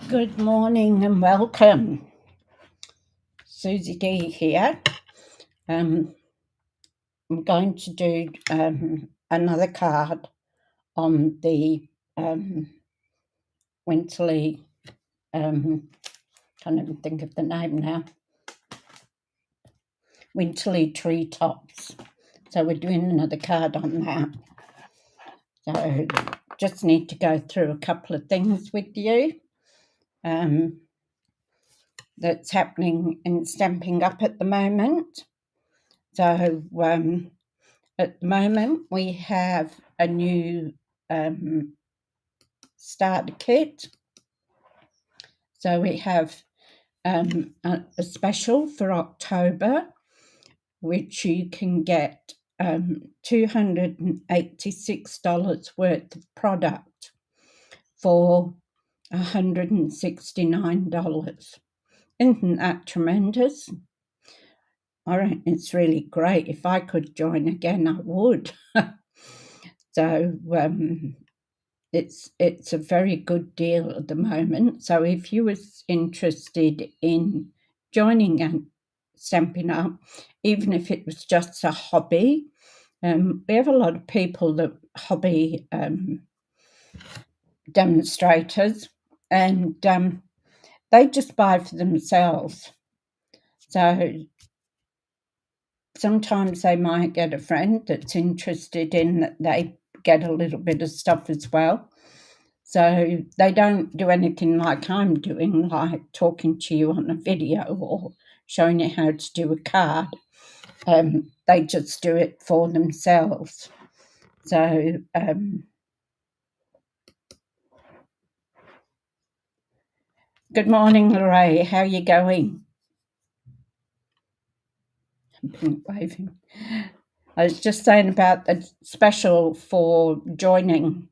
Good morning and welcome. Suzie Dee here. I'm going to do another card on the Winterly, can't even think of the name now, Winterly Treetops. So we're doing another card on that. So just need to go through a couple of things with you that's happening in Stamping Up at the moment. So at the moment we have a new starter kit. So we have a special for October, which you can get $286 worth of product for $169. Isn't that tremendous? I reckon it's really great. If I could join again, I would. So it's a very good deal at the moment. So if you was interested in joining and Stamping Up, even if it was just a hobby, we have a lot of people that hobby demonstrators, and they just buy for themselves. So sometimes they might get a friend that's interested in that they get a little bit of stuff as well. So they don't do anything like I'm doing, like talking to you on a video or showing you how to do a card. They just do it for themselves. So good morning, Lorraine. How are you going? Waving. I was just saying about the special for joining,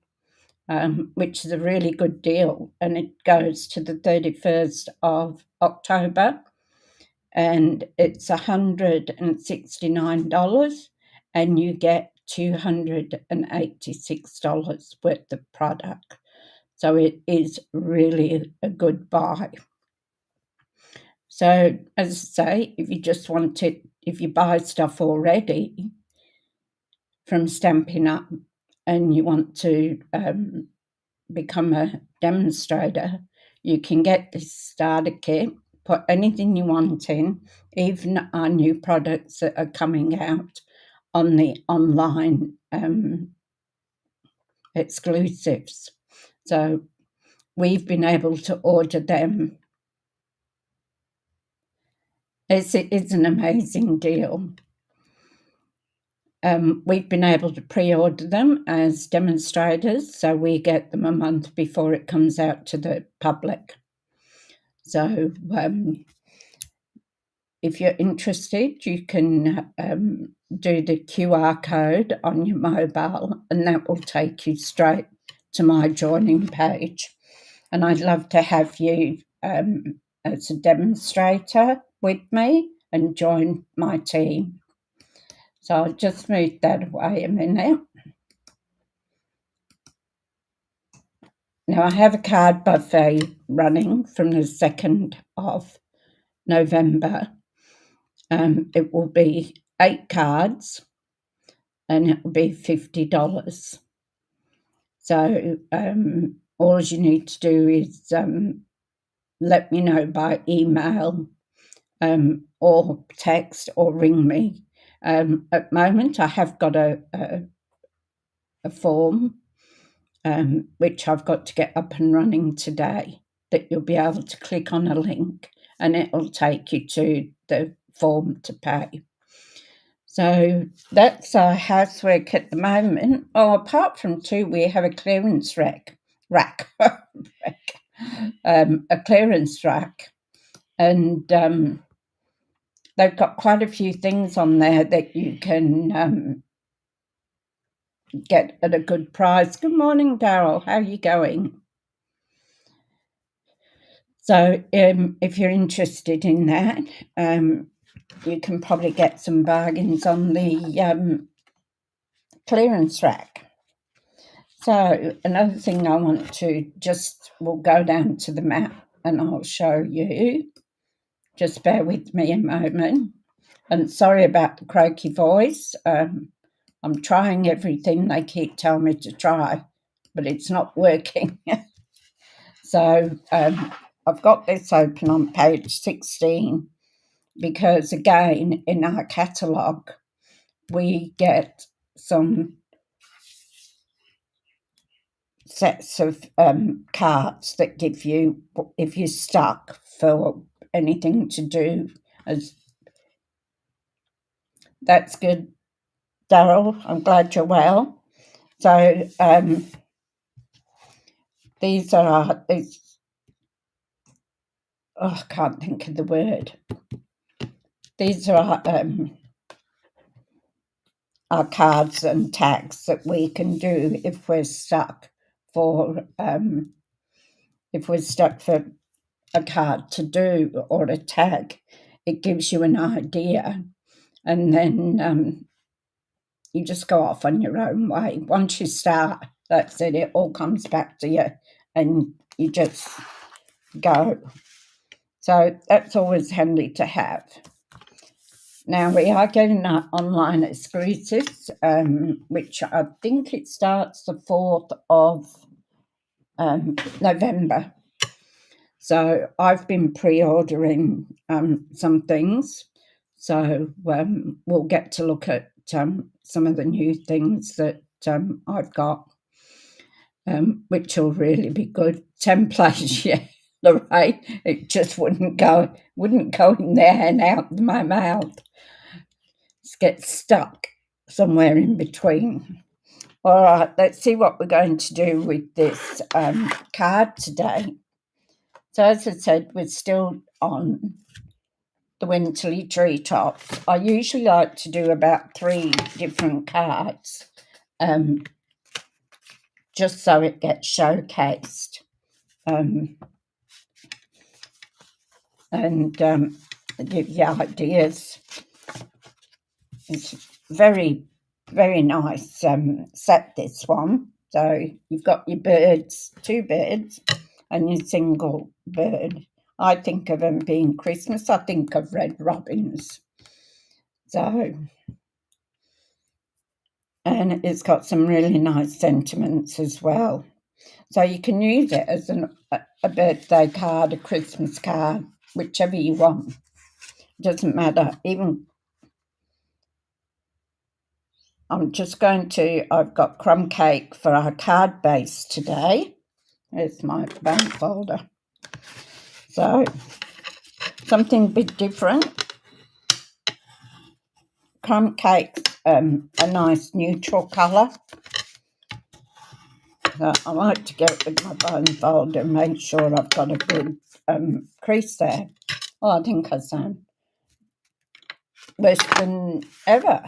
which is a really good deal, and it goes to the 31st of October, and it's $169, and you get $286 worth of product. So it is really a good buy. So as I say, if you just want it, if you buy stuff already from Stampin' Up and you want to become a demonstrator, you can get this starter kit, put anything you want in, even our new products that are coming out on the online exclusives. So we've been able to order them. It's an amazing deal. We've been able to pre-order them as demonstrators, so we get them a month before it comes out to the public. So if you're interested, you can do the QR code on your mobile, and that will take you straight to my joining page. And I'd love to have you as a demonstrator with me and join my team. So I'll just move that away a minute. Now I have a card buffet running from the 2nd of November. It will be 8 cards and it will be $50. So all you need to do is let me know by email or text or ring me. At the moment I have got a form which I've got to get up and running today, that you'll be able to click on a link and it'll take you to the form to pay. So that's our housework at the moment. Oh, apart from we have a clearance rack, a clearance rack, and they've got quite a few things on there that you can get at a good price. Good morning, Daryl. How are you going? So if you're interested in that, you can probably get some bargains on the clearance rack. So another thing I want to we'll go down to the map and I'll show you. Just bear with me a moment. And sorry about the croaky voice. I'm trying everything they keep telling me to try, but it's not working. So I've got this open on page 16 because, again, in our catalogue, we get some sets of cards that give you, if you're stuck for anything to do. That's good, Daryl. I'm glad you're well. So these are I can't think of the word. These are our cards and tags that we can do if we're stuck for a card to do or a tag. It gives you an idea, and then you just go off on your own way. Once you start, that's it. It all comes back to you, and you just go. So that's always handy to have. Now, we are getting our online exclusives, which I think it starts the 4th of November. So I've been pre-ordering some things. So we'll get to look at some of the new things that I've got, which will really be good. Templates, yeah, Lorraine, it just wouldn't go in there and out of my mouth. Just get stuck somewhere in between. All right, let's see what we're going to do with this card today. So as I said, we're still on the Winterly Treetops. I usually like to do about 3 different cards, just so it gets showcased. And give you ideas. It's very, very nice set, this one. So you've got your birds, 2 birds, and your single bird. I think of them being Christmas. I think of red robins. So, and it's got some really nice sentiments as well. So you can use it as a birthday card, a Christmas card, whichever you want. Doesn't matter. Even I've got crumb cake for our card base today. There's my bone folder. So, something a bit different. Crumb cake's a nice neutral colour. So I like to get with my bone folder and make sure I've got a good crease there. Oh, I think I sound worse than ever.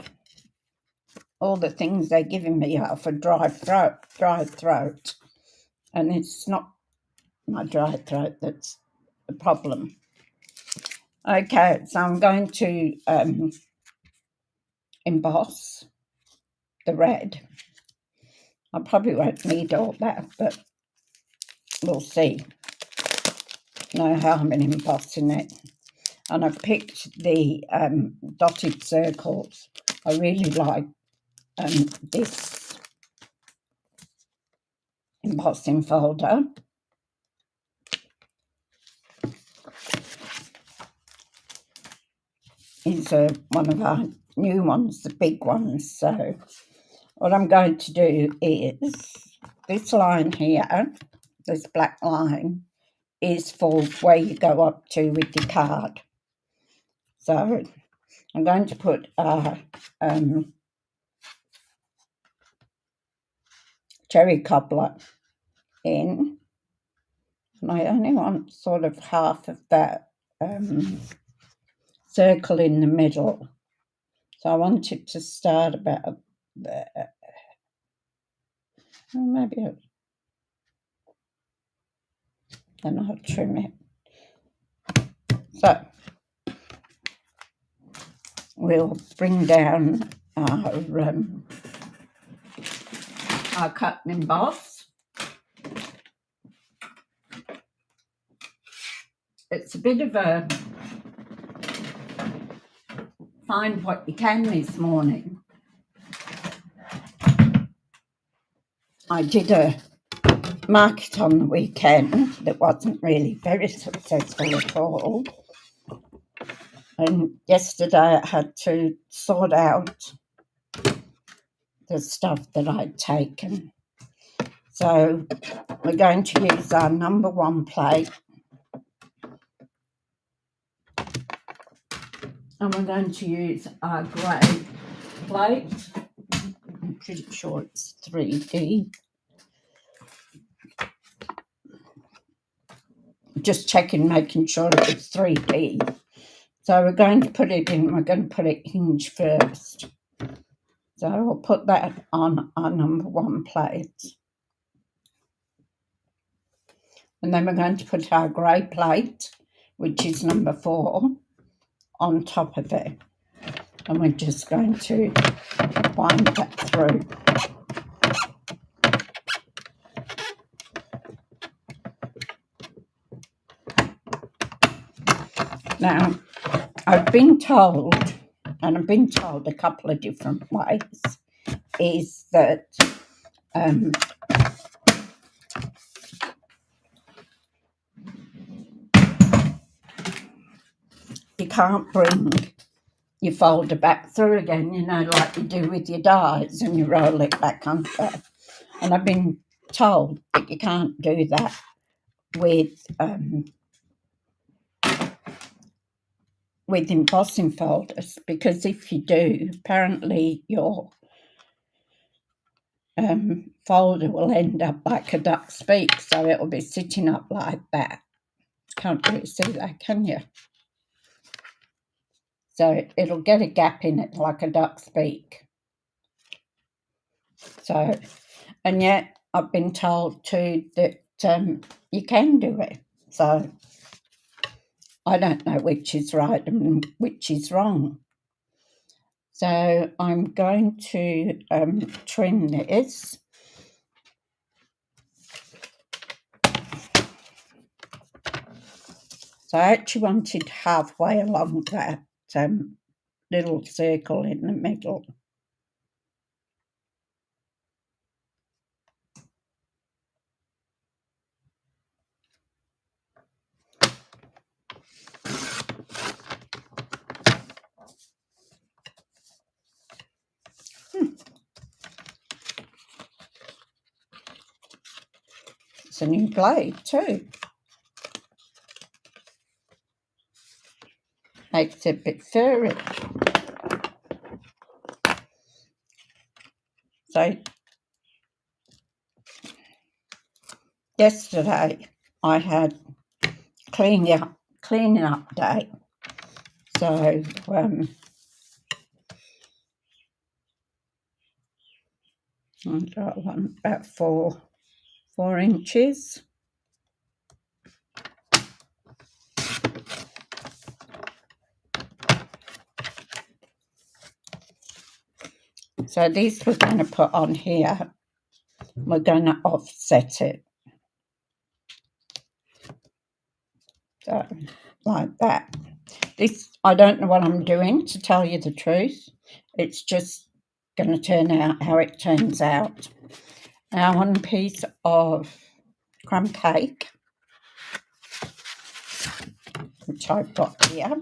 All the things they're giving me are for dry throat. And it's not my dry throat that's the problem. Okay, so I'm going to emboss the red. I probably won't need all that, but we'll see. No harm in embossing it. And I've picked the dotted circles. I really like this embossing folder. These are one of our new ones, the big ones. So what I'm going to do is this line here, this black line, is for where you go up to with your card. So I'm going to put cherry cobbler in, and I only want sort of half of that circle in the middle. So I want it to start about there. Or maybe then I'll trim it. So we'll bring down our our cut and emboss. It's a bit of a find what you can this morning. I did a market on the weekend that wasn't really very successful at all. And yesterday I had to sort out the stuff that I'd taken. So we're going to use our number 1 plate. And we're going to use our grey plate. I'm pretty sure it's 3D. Just checking, making sure it's 3D. So we're going to put it in, we're going to put it hinge first. So I'll put that on our number 1 plate. And then we're going to put our grey plate, which is number 4, on top of it. And we're just going to wind that through. Now, I've been told, and I've been told a couple of different ways, is that you can't bring your folder back through again, you know, like you do with your dies, and you roll it back under. And I've been told that you can't do that with embossing folders, because if you do, apparently your folder will end up like a duck's beak, so it'll be sitting up like that. Can't really see that, can you? So it'll get a gap in it like a duck's beak. So, and yet I've been told too that you can do it. So I don't know which is right and which is wrong. So I'm going to trim this. So I actually wanted halfway along that little circle in the middle. It's a new blade too. Makes it a bit furry. So yesterday I had cleaning up day. So I got one about 4 inches. So this we're going to put on here. We're going to offset it. So, like that. This, I don't know what I'm doing, to tell you the truth. It's just going to turn out how it turns out. Now, 1 piece of crumb cake, which I've got here.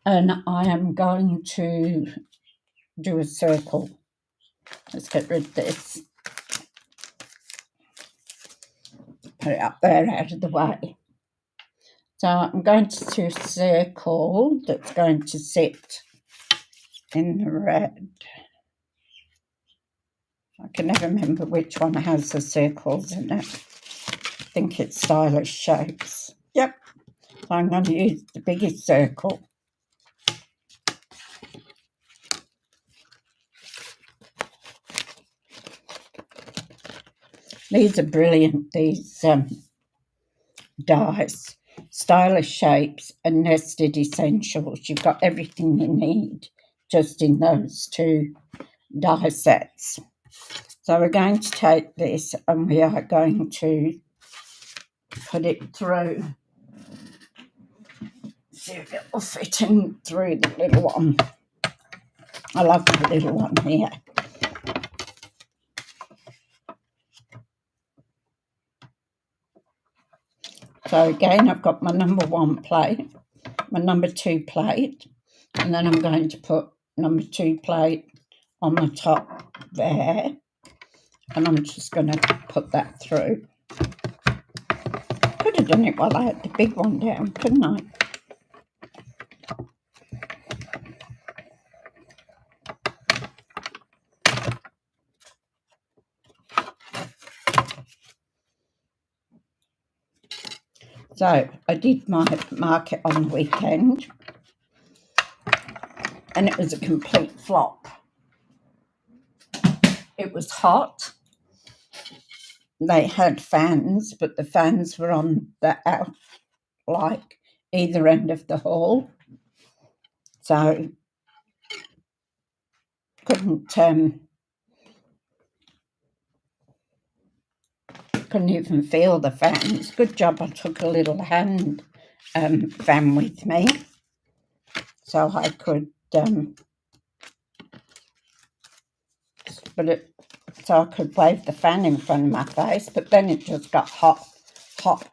And I am going to do a circle. Let's get rid of this. Put it up there out of the way. So I'm going to do a circle that's going to sit in the red. I can never remember which one has the circles in it. I think it's Stylish Shapes. Yep. So I'm going to use the biggest circle. These are brilliant, these dies. Stylish Shapes and Nested Essentials. You've got everything you need just in those two die sets. So we're going to take this and we are going to put it through. See if it will fit in through the little one. I love the little one here. So again, I've got my number 1 plate, my number 2 plate, and then I'm going to put number 2 plate on the top there, and I'm just going to put that through. Could have done it while I had the big one down, couldn't I? So I did my market on the weekend and it was a complete flop. It was hot. They had fans, but the fans were on the out, like either end of the hall. So couldn't even feel the fans. Good job I took a little hand fan with me so I could so I could wave the fan in front of my face, but then it just got hot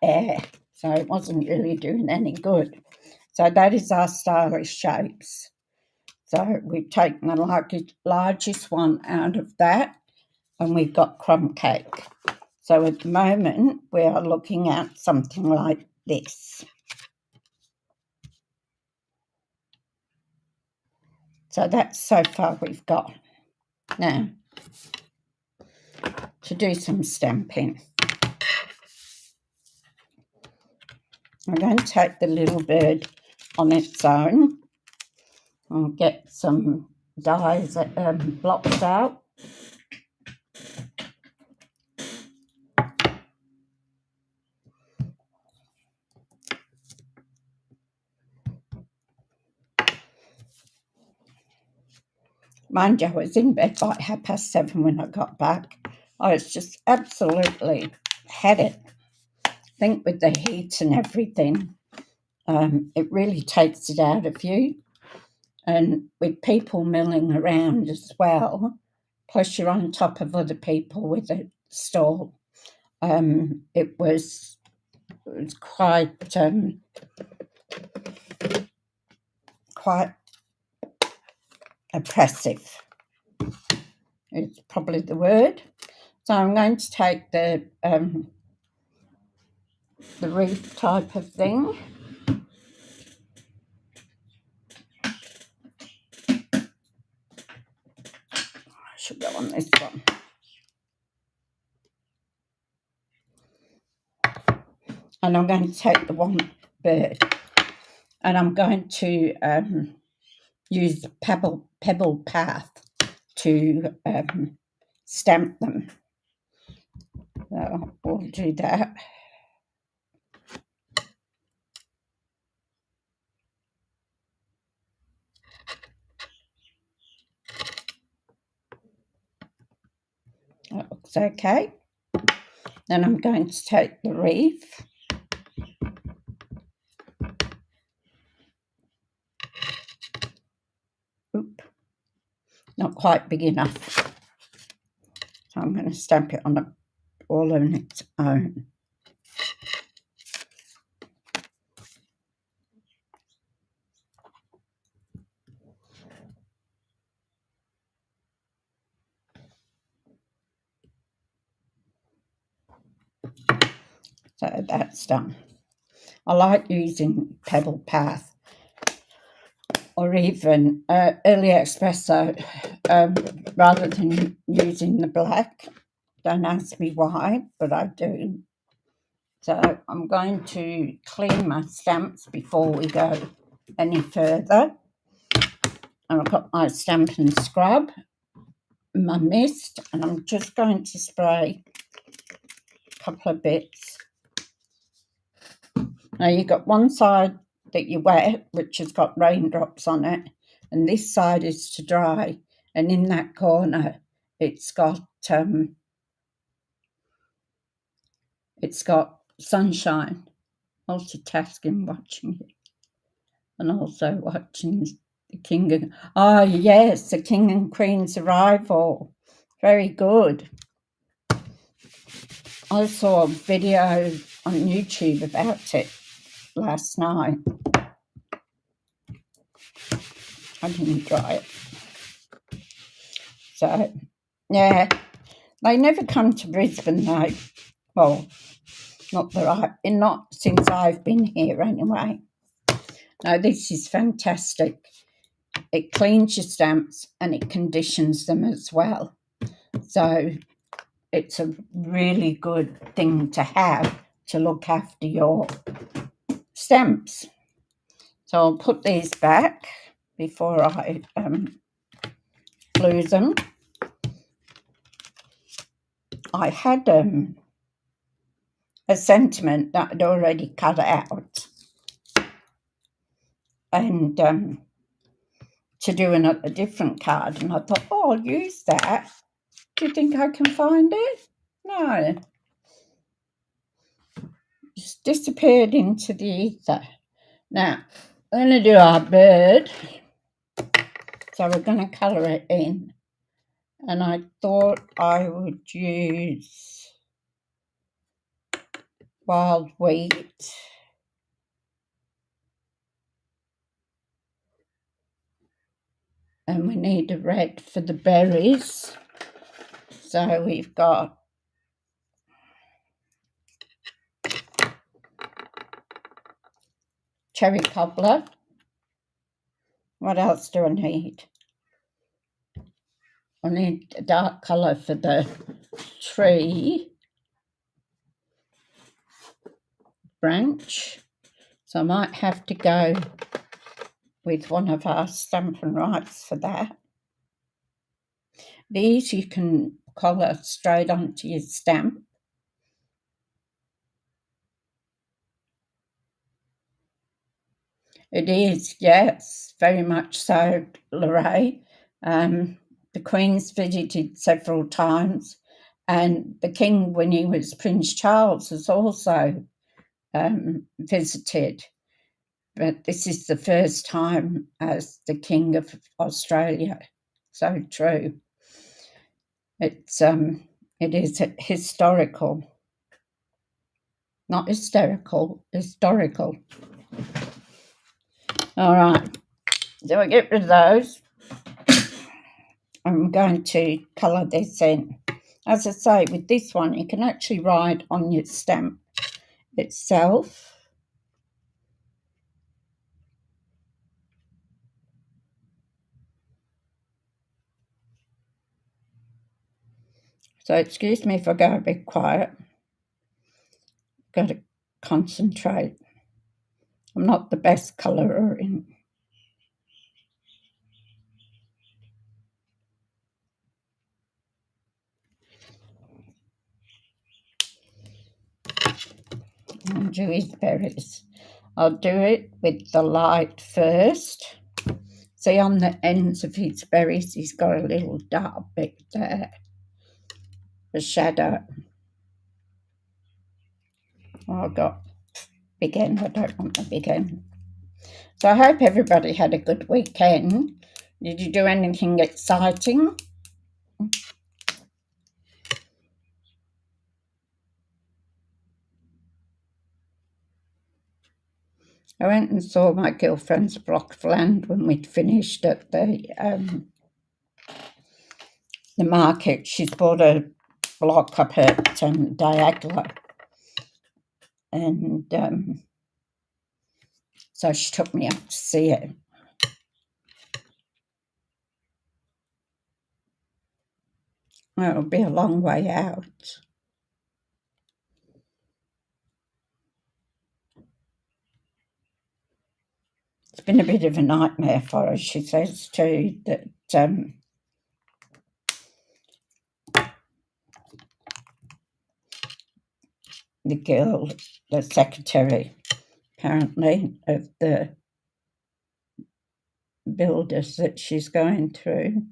air, so it wasn't really doing any good. So that is our stylish shapes. So we've taken the largest one out of that, and we've got crumb cake. So at the moment, we are looking at something like this. So that's so far we've got. Now, to do some stamping, I'm going to take the little bird on its own and get some dies, blocks out. Mind you, I was in bed by 7:30 when I got back. I was just absolutely had it. I think with the heat and everything, it really takes it out of you. And with people milling around as well, plus you're on top of other people with a stall, it was quite oppressive. It's probably the word. So I'm going to take the wreath type of thing. I should go on this one. And I'm going to take the one bird, and I'm going to use Pebble Path to stamp them. So we'll do that. That looks okay. Then I'm going to take the wreath. Oop, not quite big enough. So I'm going to stamp it on all on its own. So that's done. I like using Pebble Path or even Early Espresso rather than using the black. Don't ask me why, but I do. So I'm going to clean my stamps before we go any further. And I've got my Stampin' scrub, my mist, and I'm just going to spray a couple of bits. Now you've got one side that you wet, which has got raindrops on it, and this side is to dry, and in that corner it's got sunshine. Multitasking, watching it, and also watching the King and yes, the King and Queen's arrival. Very good. I saw a video on YouTube about it last night. I didn't try it. So, yeah, they never come to Brisbane though. Well, not since I've been here anyway. No, this is fantastic. It cleans your stamps and it conditions them as well. So it's a really good thing to have to look after your stamps. So I'll put these back before I lose them. I had a sentiment that I'd already cut out and to do a different card, and I thought, I'll use that. Do you think I can find it? No. Just disappeared into the ether. Now, we're going to do our bird. So we're going to colour it in. And I thought I would use wild wheat. And we need a red for the berries. So we've got cherry cobbler. What else do I need? I need a dark colour for the tree branch. So I might have to go with one of our Stampin' Rights for that. These you can colour straight onto your stamp. It is, yes, very much so, Lorraine. The Queen's visited several times, and the King, when he was Prince Charles, has also visited. But this is the first time as the King of Australia. So true. It is historical. Not hysterical, historical. All right, so I get rid of those. I'm going to colour this in. As I say, with this one, you can actually write on your stamp itself. So excuse me if I go a bit quiet. Got to concentrate. I'm not the best colourer in. And do his berries. I'll do it with the light first. See, on the ends of his berries, he's got a little dark bit there. The shadow. Oh, I've got big end. I don't want the big end. So I hope everybody had a good weekend. Did you do anything exciting? I went and saw my girlfriend's block of land when we'd finished at the market. She's bought a block up at Diagla. And so she took me up to see it. Well, it'll be a long way out. It's been a bit of a nightmare for her. She says too that the girl, the secretary, apparently, of the builders that she's going through.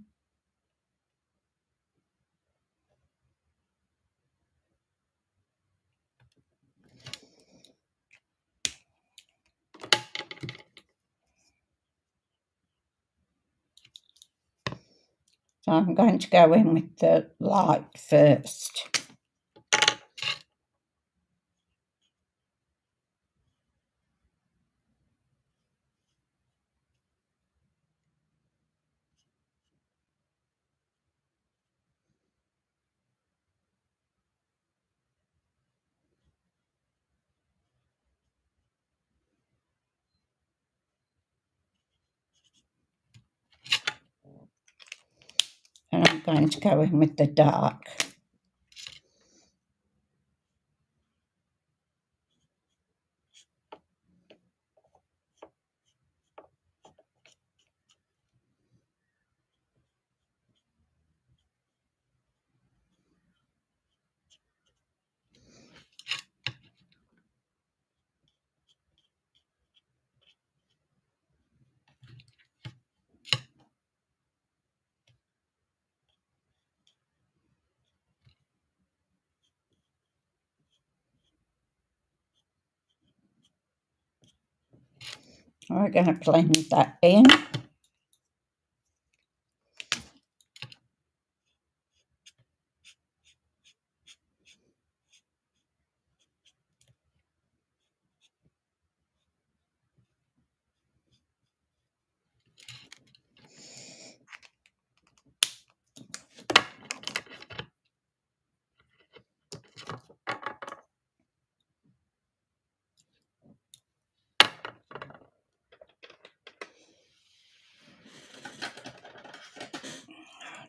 So I'm going to go in with the light first. And I'm going to go in with the dark. We're going to blend that in.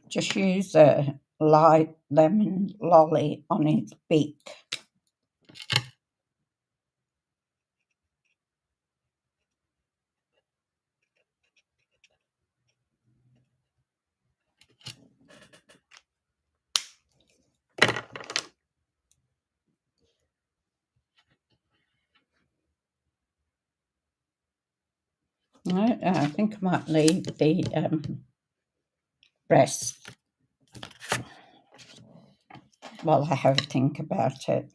Just use a light lemon lolly on its beak. I think I might leave the rest while I have a think about it.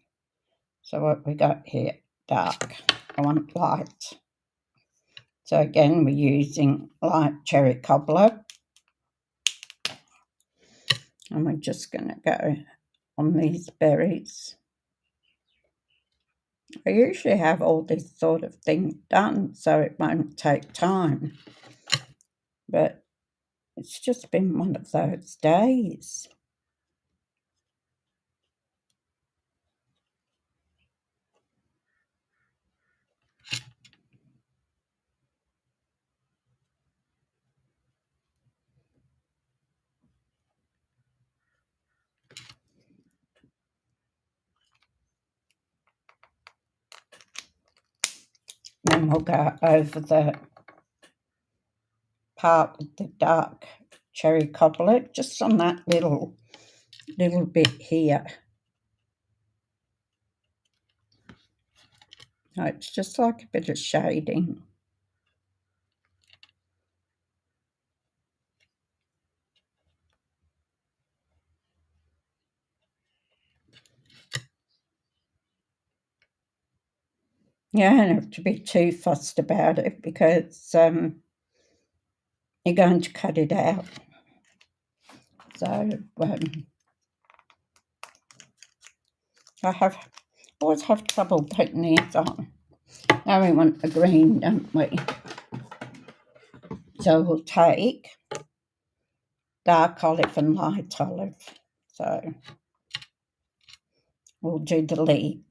So what we got here, dark. I want light. So again, we're using light cherry cobbler. And we're just going to go on these berries. I usually have all this sort of thing done, so it won't take time. But it's just been one of those days. Then we'll go over the part with the dark cherry cobbler, just on that little bit here. No, it's just like a bit of shading. You don't have to be too fussed about it because you're going to cut it out. So I always have trouble putting these on. Now we want a green, don't we? So we'll take dark olive and light olive. So we'll do the leaves.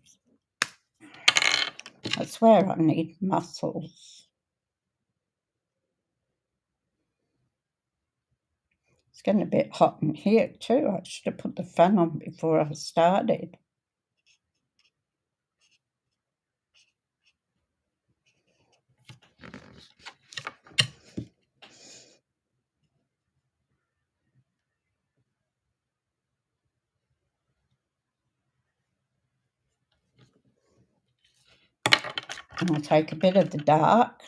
I swear I need muscles. It's getting a bit hot in here too. I should have put the fan on before I started. And I'll take a bit of the dark.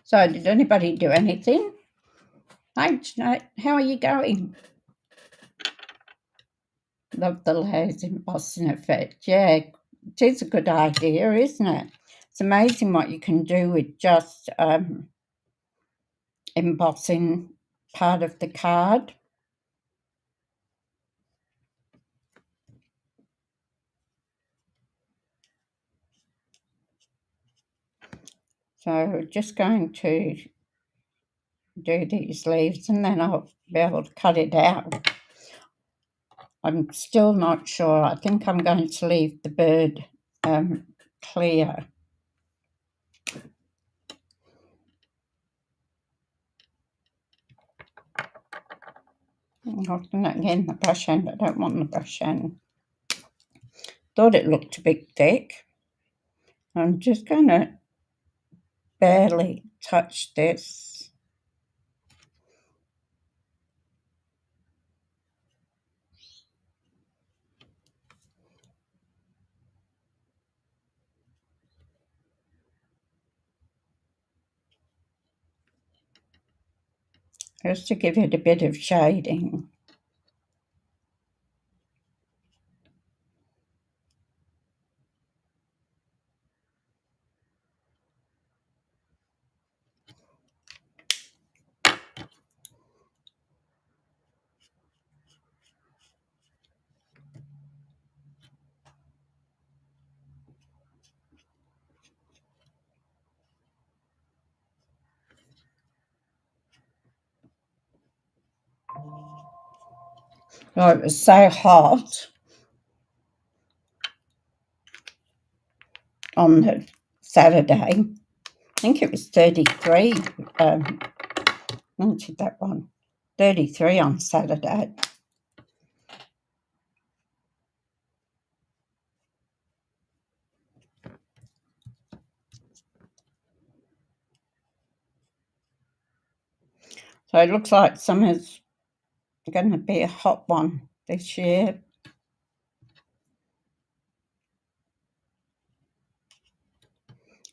So, did anybody do anything? Hi, Jeanette, how are you going? Love the layers embossing effect. Yeah, it is a good idea, isn't it? It's amazing what you can do with just embossing part of the card. So just going to do these leaves and then I'll be able to cut it out. I'm still not sure. I think I'm going to leave the bird clear. Again, the brush end. I don't want the brush end. Thought it looked a bit thick. I'm just going to barely touch this. Just to give it a bit of shading. Oh, it was so hot on the Saturday. I think it was 33. When did that one? 33 on Saturday. So it looks like summer's going to be a hot one this year.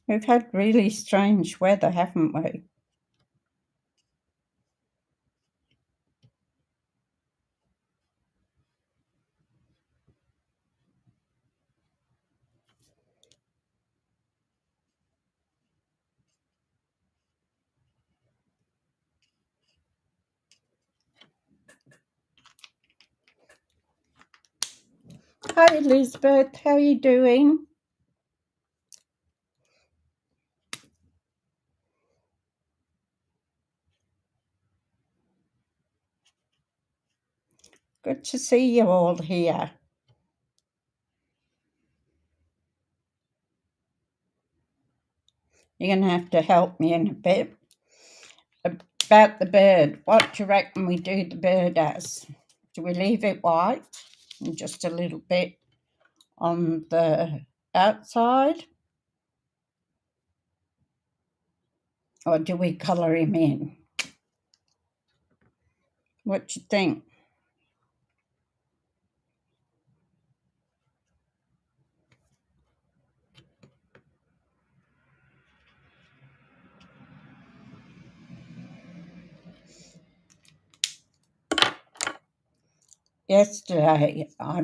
We've had really strange weather, haven't we? Hi, Elizabeth. How are you doing? Good to see you all here. You're going to have to help me in a bit. About the bird, what do you reckon we do the bird as? Do we leave it white and just a little bit on the outside? Or do we colour him in? What do you think? Yesterday, I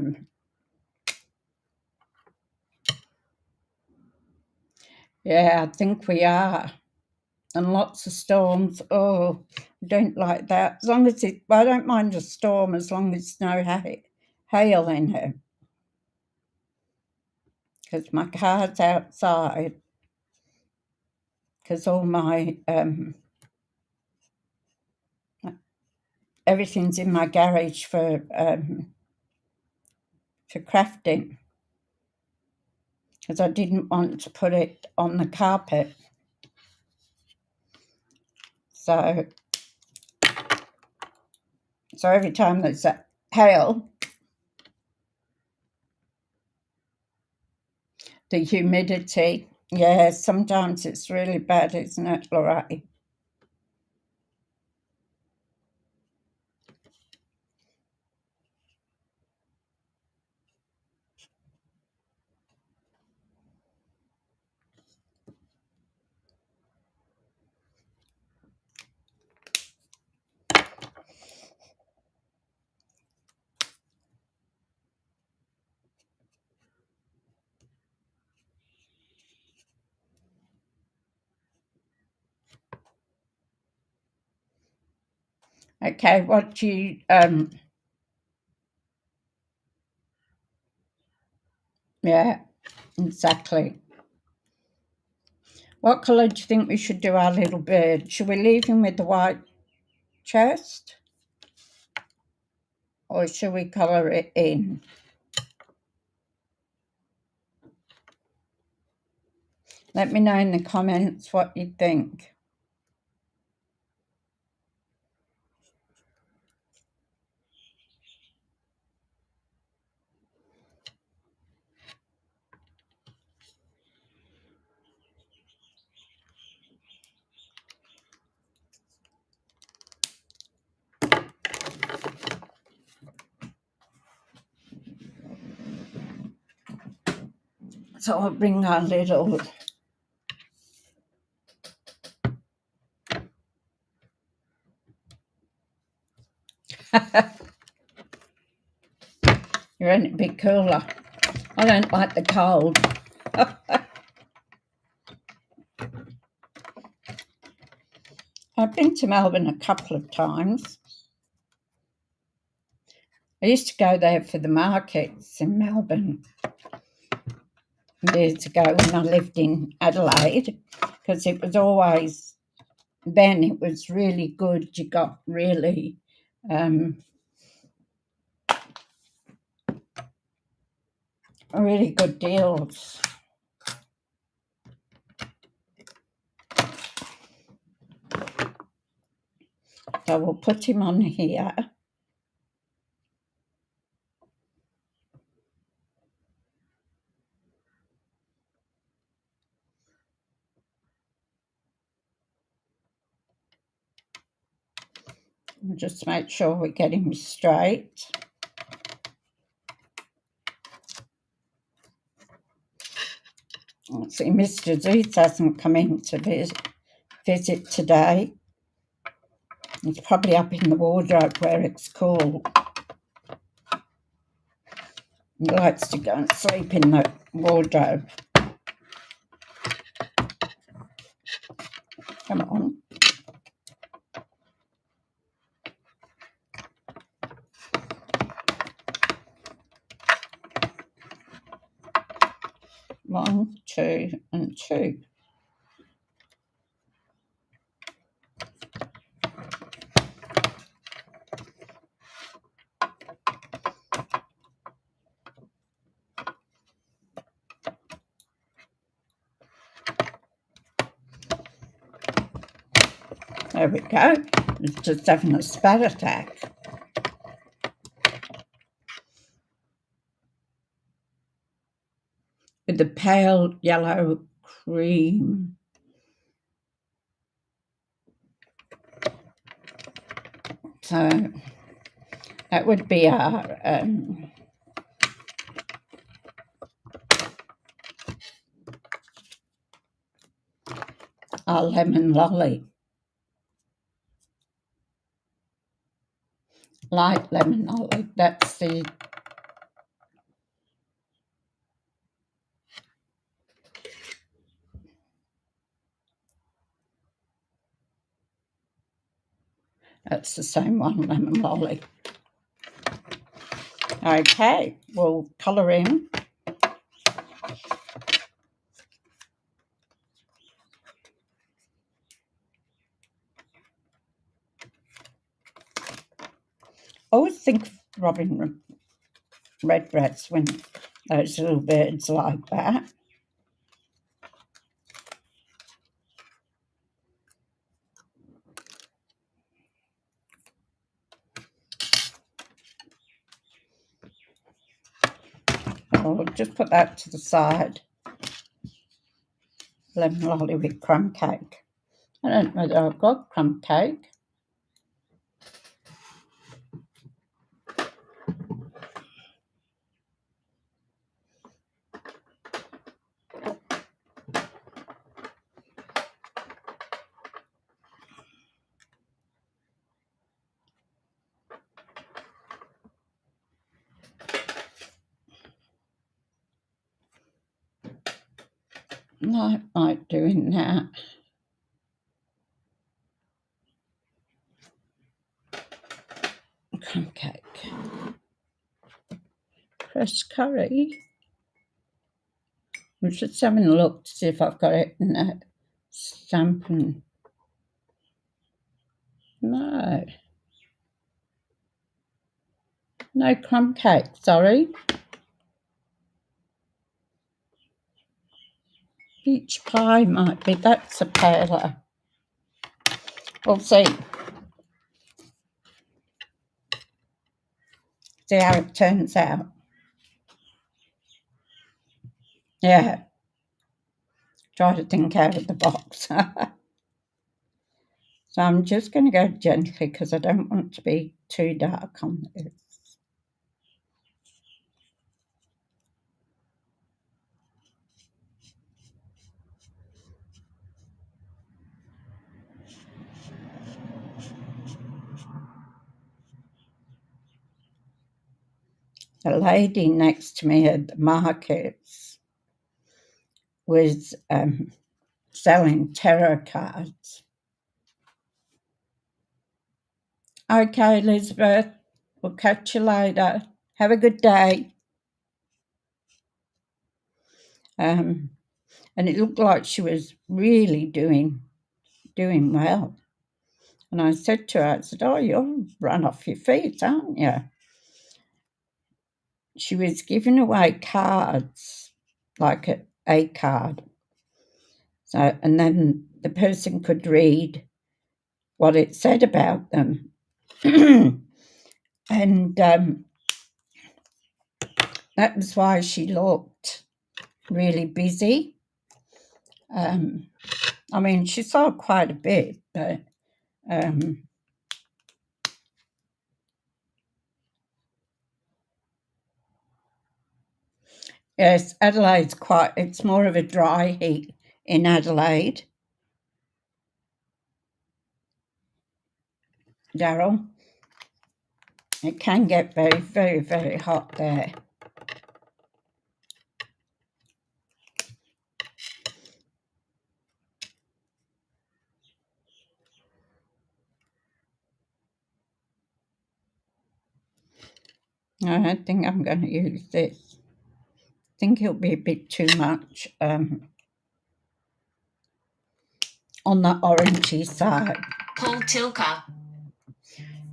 think we are. And lots of storms. Oh, I don't like that. As long as I don't mind a storm as long as there's no hail in it. Because my car's outside. Because all my everything's in my garage for crafting. Because I didn't want to put it on the carpet. So every time there's a hail, the humidity, yeah, sometimes it's really bad, isn't it, Lorraine? Okay, what do you, yeah, exactly. What colour do you think we should do our little bird? Should we leave him with the white chest? Or should we colour it in? Let me know in the comments what you think. So I'll bring our little you're in a bit cooler. I don't like the cold. I've been to Melbourne a couple of times. I used to go there for the markets in Melbourne years ago when I lived in Adelaide, because it was always, then it was really good. You got really really good deals. So we'll put him on here. We'll just make sure we get him straight. See, Mr. Deeks hasn't come in to visit today. It's probably up in the wardrobe where it's cool. He likes to go and sleep in the wardrobe. Come on. One, two, and two. There we go. It's just having a spat attack. With the pale yellow cream. So that would be our lemon lolly. Light lemon lolly. That's the same one, lemon lolly. Okay, we'll colour in. I always think of Robin Redbreast when those little birds like that. I'll just put that to the side. Lemon lolly with crumb cake. I don't know that I've got crumb cake. I like doing that. crumb cake. Fresh curry. I'm just having a look to see if I've got it in that Stampin. No. No crumb cake, sorry. Peach pie might be, that's a paler. We'll see. See how it turns out. Yeah. Try to think out of the box. So I'm just going to go gently because I don't want to be too dark on this. The lady next to me at the markets was selling tarot cards. Okay, Elizabeth, we'll catch you later. Have a good day. And it looked like she was really doing well. And I said to her, I said, oh, you'll run off your feet, aren't you? She was giving away cards, like a card. So, and then the person could read what it said about them. And that was why she looked really busy. I mean, she sold quite a bit, but yes, Adelaide's it's more of a dry heat in Adelaide. Daryl, it can get very, very, very hot there. I don't think I'm going to use this. I think it'll be a bit too much on the orangey side. Paul Tilker.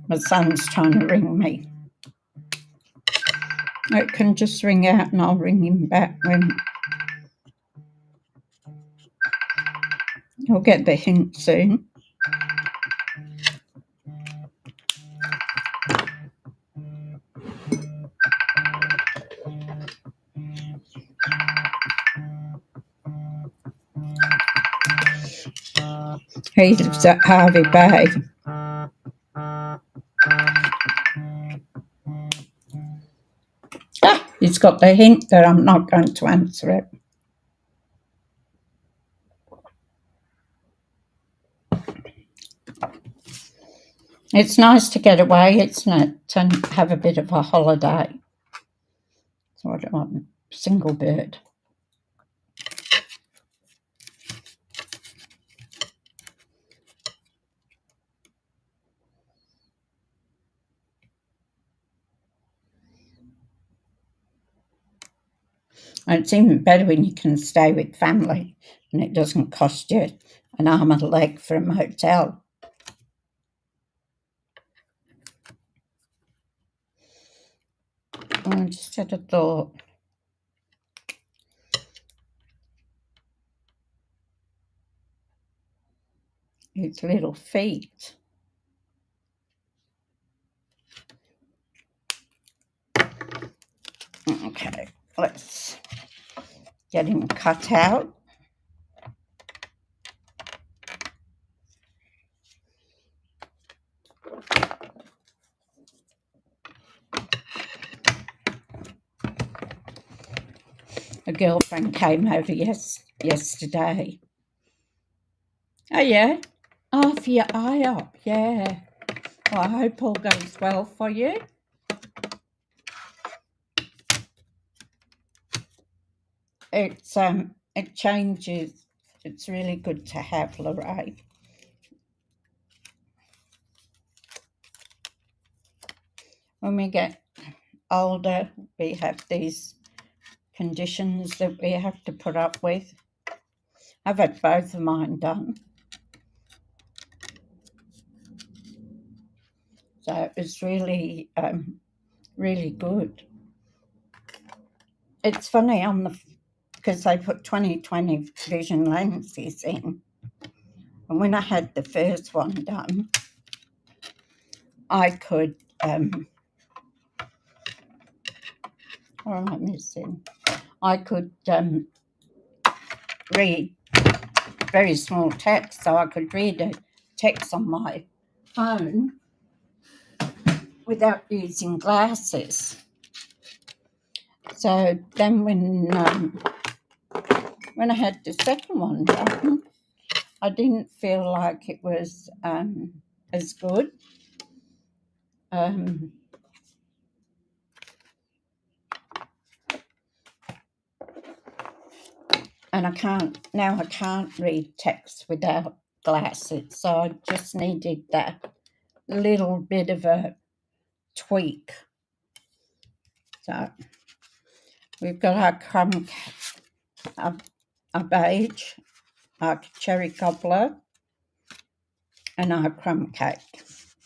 My son's trying to ring me. It can just ring out and I'll ring him back when he'll get the hint soon. He lives at Harvey Bay. He's got the hint that I'm not going to answer it. It's nice to get away, isn't it? To have a bit of a holiday. So I don't want a single bird. And it's even better when you can stay with family and it doesn't cost you an arm and a leg for a motel. I just had a thought. His little feet. Okay, let's get him cut out. A girlfriend came over yesterday. Oh, yeah? Oh, for your eye up, yeah. Well, I hope all goes well for you. It changes. It's really good to have, Lorraine. when we get older, we have these conditions that we have to put up with. I've had both of mine done. So it was really, really good. It's funny because they put 20/20 vision lenses in. And when I had the first one done, I could, what am I missing? I could read very small text, so I could read a text on my phone without using glasses. So then when I had the second one done, I didn't feel like it was as good. And I can't read text without glasses, so I just needed that little bit of a tweak. So we've got our crumb, our beige, our cherry cobbler, and our crumb cake.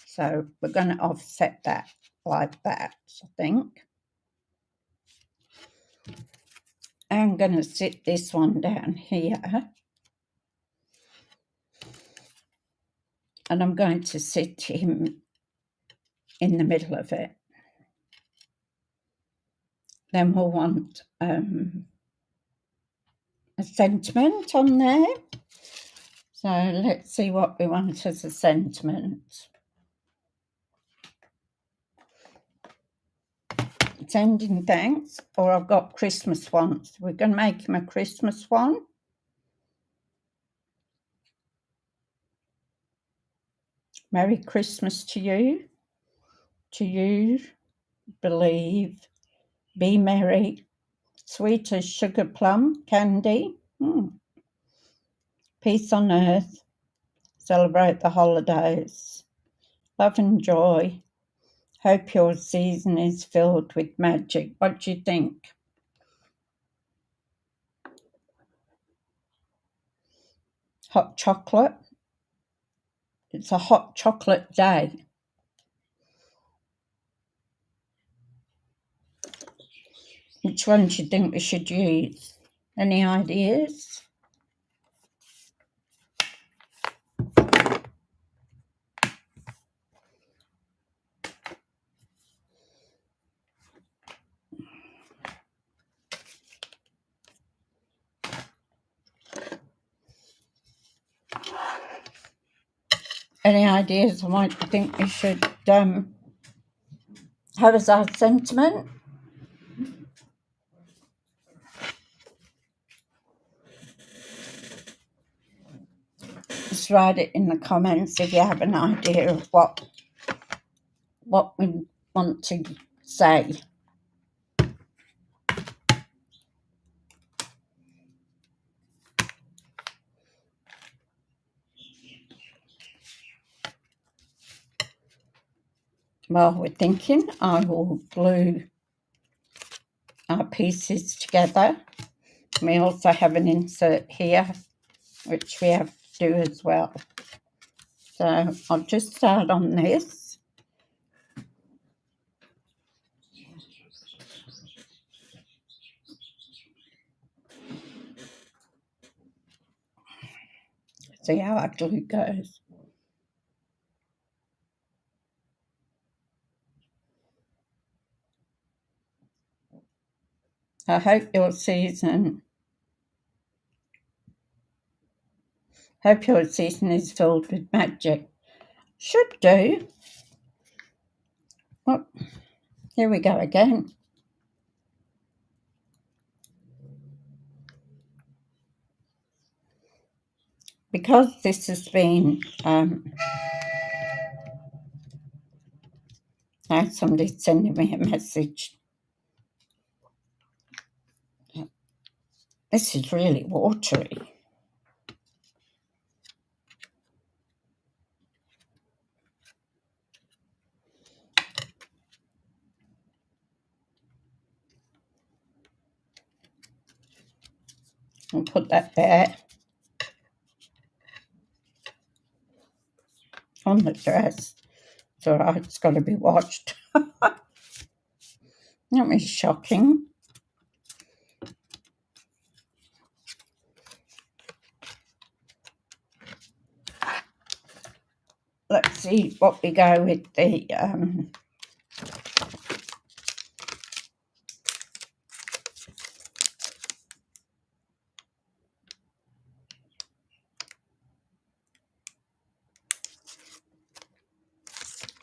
So we're going to offset that like that, I think. I'm going to sit this one down here, and I'm going to sit him in the middle of it. Then we'll want a sentiment on there. So let's see what we want as a sentiment. Sending thanks, or I've got Christmas ones. We're going to make him a Christmas one. Merry Christmas to you. To you, believe, be merry, sweet as sugar plum candy. Peace on earth, celebrate the holidays. Love and joy. Hope your season is filled with magic. What do you think? Hot chocolate. It's a hot chocolate day. Which one do you think we should use? Any ideas? Any ideas on what you think we should have as our sentiment? Just write it in the comments if you have an idea of what we want to say. While we're thinking, I will glue our pieces together. We also have an insert here, which we have to do as well. So I'll just start on this. See how our glue goes. I hope your season is filled with magic. Should do. Well, here we go again. Because this has been now somebody's sending me a message. This is really watery. and put that there on the dress. It's all right, it's got to be washed. That was shocking. Let's see what we go with the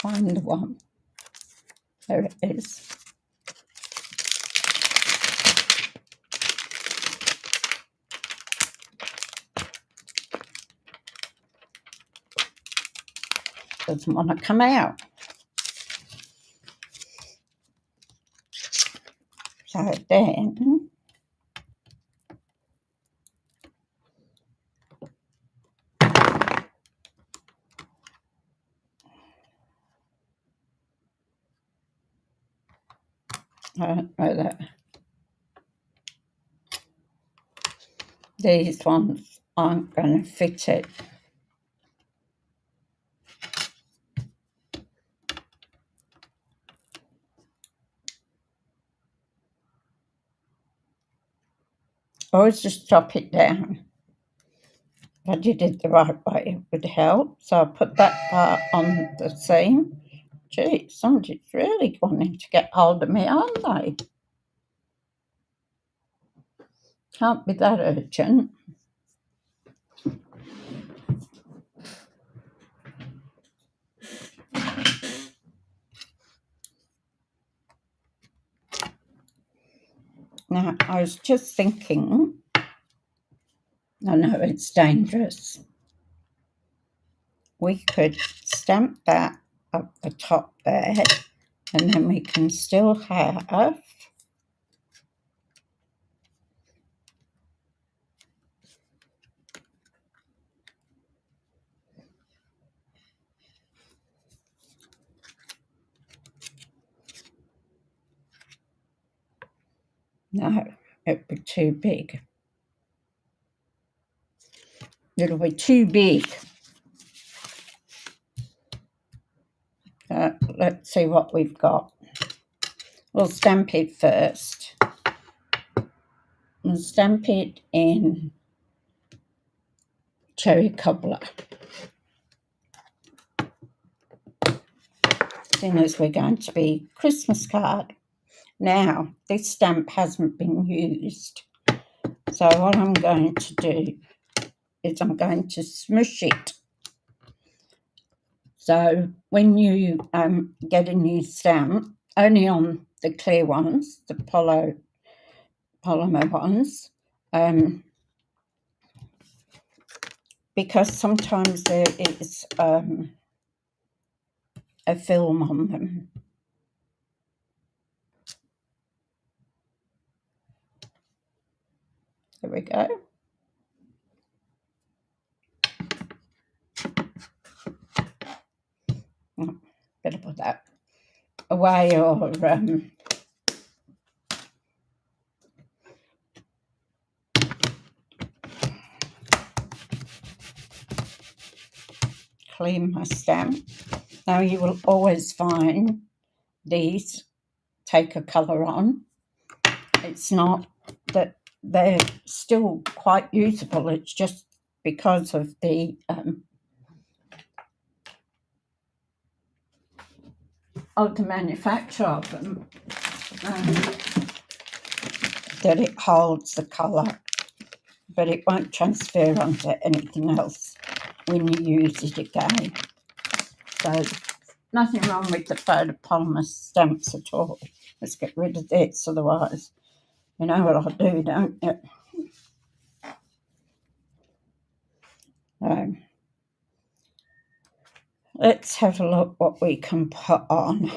find the one. There it is. Doesn't want to come out. So then I don't know that these ones aren't going to fit it. Always just drop it down. But you did the right way, it would help. So I put that part on the seam. Gee, somebody's really wanting to get hold of me, aren't they? Can't be that urgent. Now, I was just thinking, I know it's dangerous. We could stamp that up the top there, and then we can still have no, it'd be too big. It'll be too big. Let's see what we've got. We'll stamp it first. We'll stamp it in cherry cobbler. Seeing as we're going to be Christmas card. Now, this stamp hasn't been used. So what I'm going to do is I'm going to smush it. So when you get a new stamp, only on the clear ones, the polymer ones, because sometimes there is a film on them. There we go. Oh, better put that away or clean my stamp. Now you will always find these take a colour on. It's not that they're still quite usable, it's just because of the manufacture of them that it holds the colour, but it won't transfer onto anything else when you use it again. So nothing wrong with the photopolymer stamps at all. Let's get rid of this, otherwise you know what I'll do, don't you? Let's have a look what we can put on.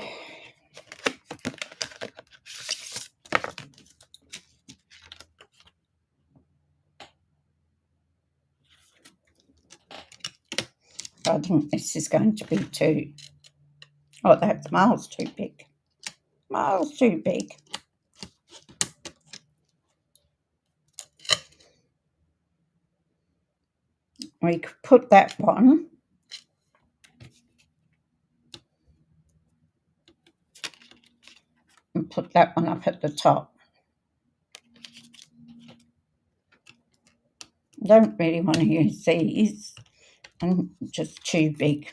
I think this is going to be too... Oh, that's miles too big. Miles too big. we could put that one and put that one up at the top. I don't really want to use these, and just too big.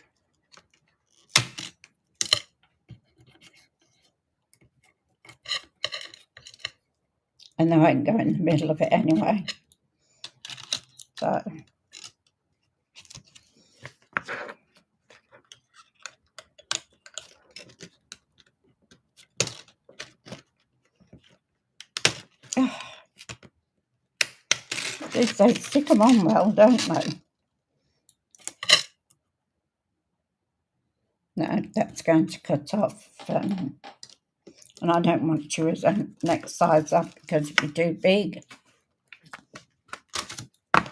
And they won't go in the middle of it anyway. So they stick them on well, don't they? No, that's going to cut off. And I don't want to use a next size up because it'd be too big. I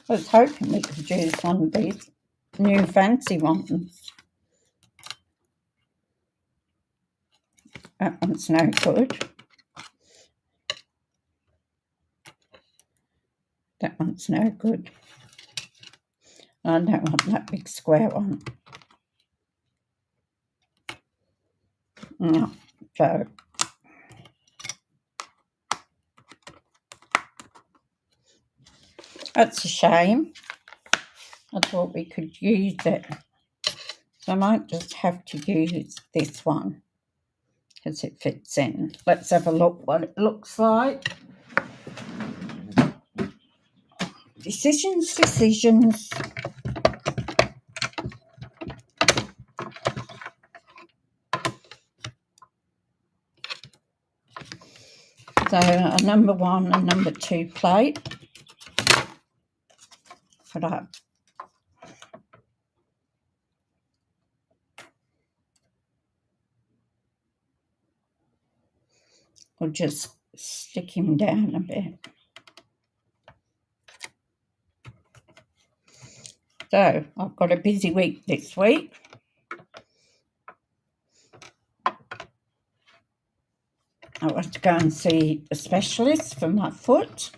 was hoping we could use one of these new fancy ones. That one's no good. That one's no good. I don't want that big square one. No, so that's a shame. I thought we could use it. So I might just have to use this one because it fits in. Let's have a look what it looks like. Decisions. So a number 1 and number 2 plate. Put up. We'll just stick him down a bit. So I've got a busy week this week. I want to go and see a specialist for my foot.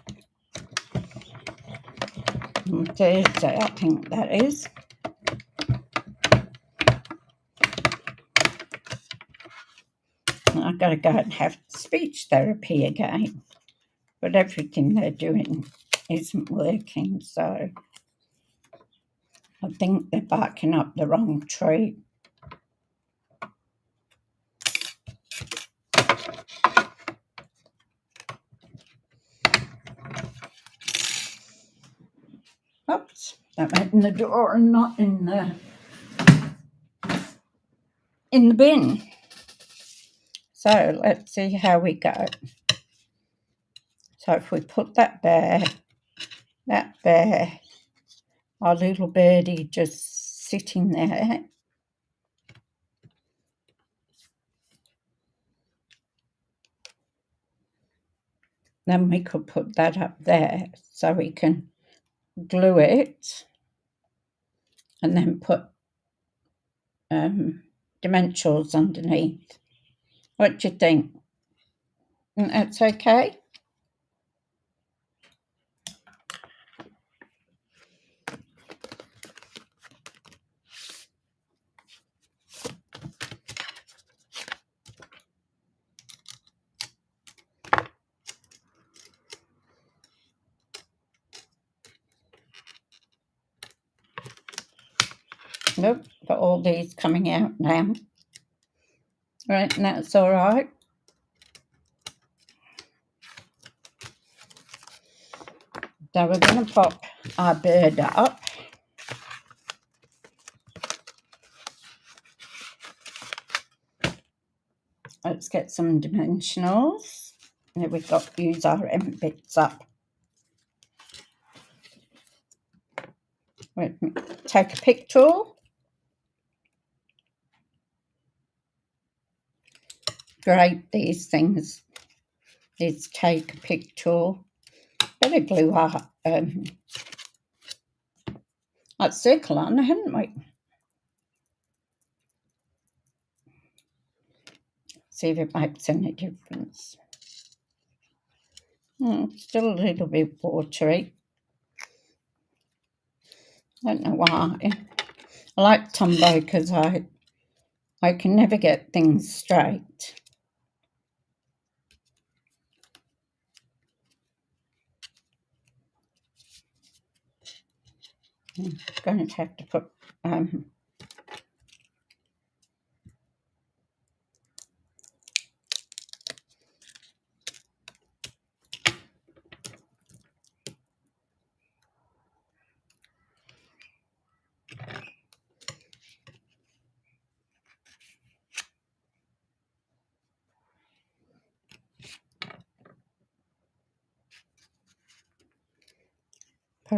On Thursday, I think that is. And I've got to go and have speech therapy again. But everything they're doing isn't working, so I think they're barking up the wrong tree. Oops, that went in the door and not in the bin. So let's see how we go. So if we put that there, our little birdie just sitting there. Then we could put that up there so we can glue it and then put dimensionals underneath. What do you think? That's okay? Nope, got all these coming out now. Right, and that's all right. So we're going to pop our bird up. Let's get some dimensionals. Here we've got to use our end bits up. Take a pick tool. Great, these things. Let's take a pick tool. Better glue our that circle on, hadn't we? See if it makes any difference. Still a little bit watery. I don't know why. I like Tombow because I can never get things straight. I'm going to have to put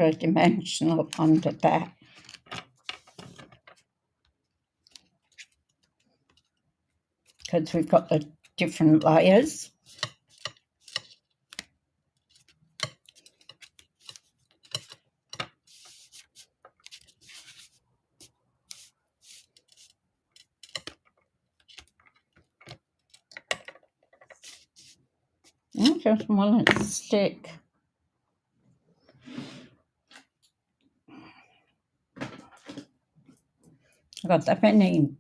a dimensional under that. Because we've got the different layers. I just want it to stick. I've got that many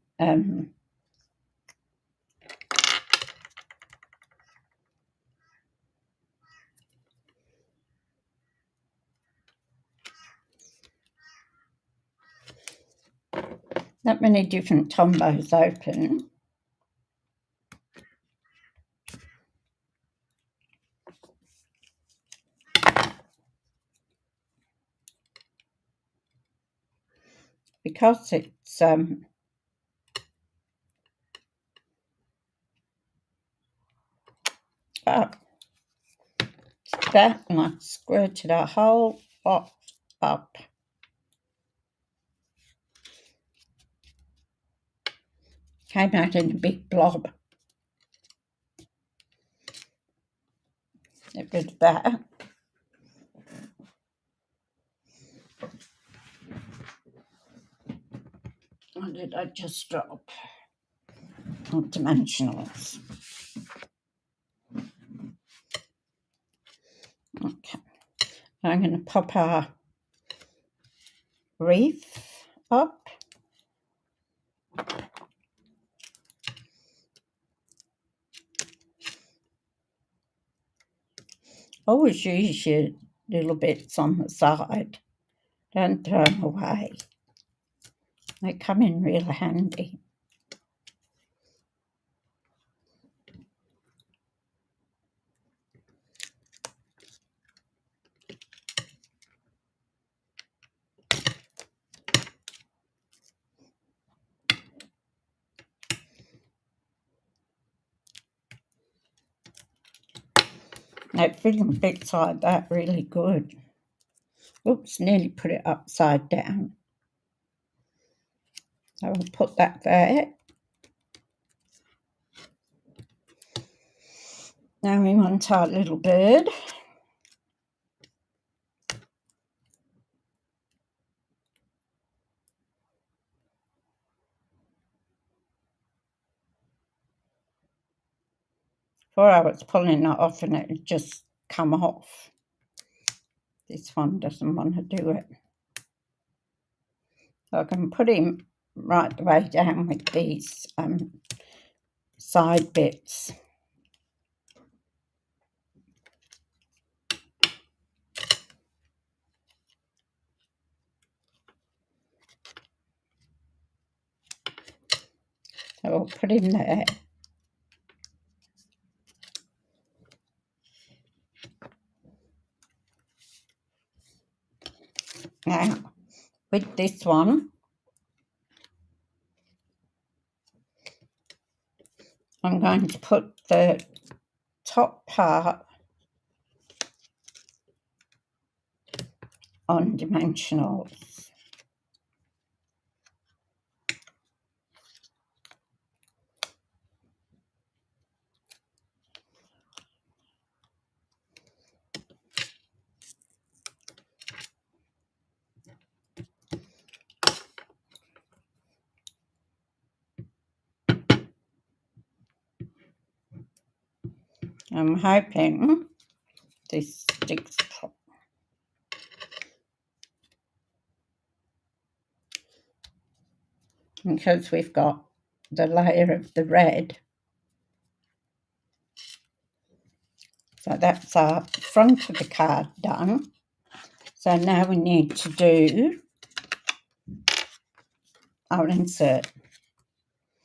different Tombows open. Because it's that, and I squirted a whole lot up. Came out in a big blob. Get rid of that. Or did I just drop? Not dimensionals. Okay. I'm going to pop our wreath up. Always use your little bits on the side. Don't throw them away. They come in real handy. They filling bits like that really good. Oops, nearly put it upside down. So I'll put that there. Now we want our little bird. Before I was pulling it off and it would just come off. This one doesn't want to do it. So I can put him right the way down with these side bits. So I'll put him there. Now, with this one, I'm going to put the top part on dimensionals. I'm hoping this sticks top. because we've got the layer of the red. So that's our front of the card done. So now we need to do our insert.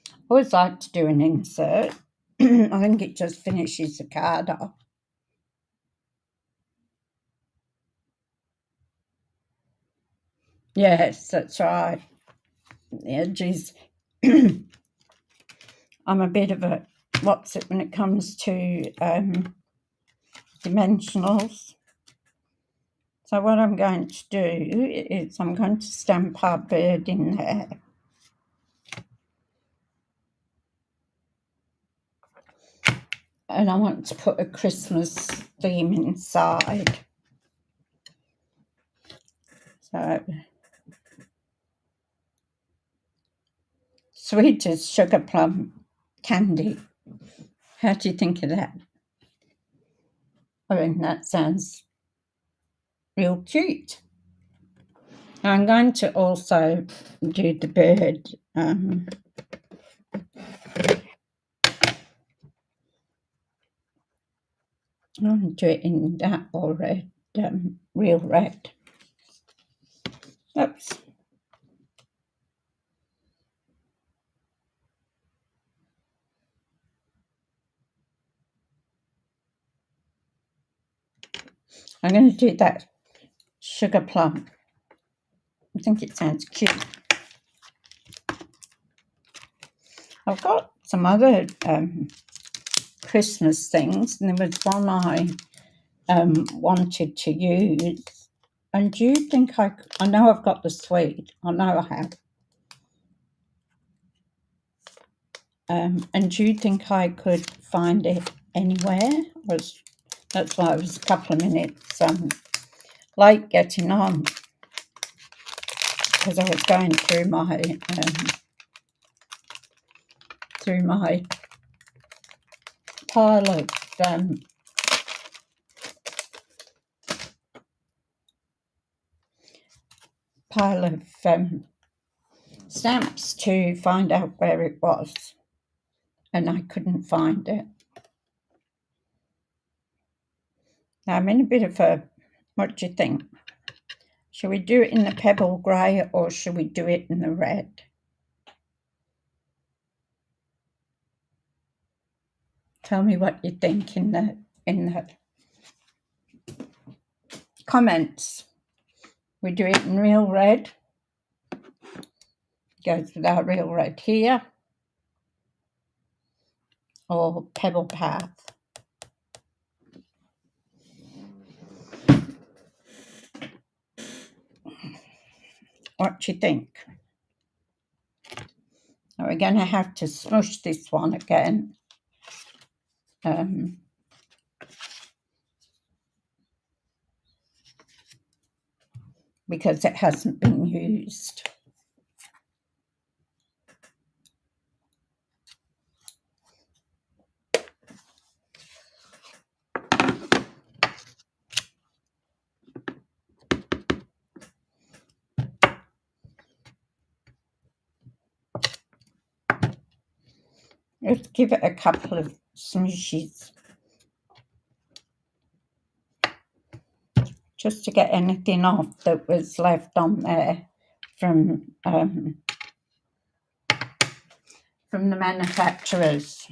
I always like to do an insert. I think it just finishes the card off. Yes, that's right. The edges. I'm a bit of a, what's it when it comes to dimensionals. So what I'm going to do is I'm going to stamp our bird in there. And I want to put a Christmas theme inside. So, sweet as sugar plum candy. How do you think of that? I mean, that sounds real cute. I'm going to also do the bird. I'm going to do it in that or red, real red. Oops. I'm going to do that sugar plum. I think it sounds cute. I've got some other Christmas things, and there was one I wanted to use. And do you think I know I've got the sweet. I know I have. And do you think I could find it anywhere? That's why I was a couple of minutes late getting on, because I was going through my pile of stamps to find out where it was, and I couldn't find it. Now I'm in a bit of a, what do you think? Should we do it in the pebble grey or should we do it in the red? Tell me what you think in the comments. We do it in real red. Goes with our real red here. Or pebble path. What do you think? Now we're going to have to smush this one again. Because it hasn't been used. Let's give it a couple of smooshes. Just to get anything off that was left on there from the manufacturers.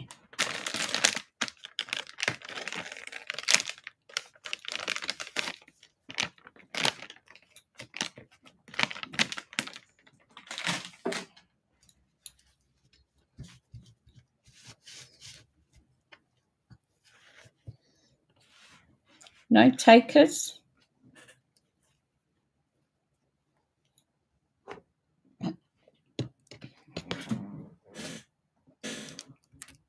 No takers?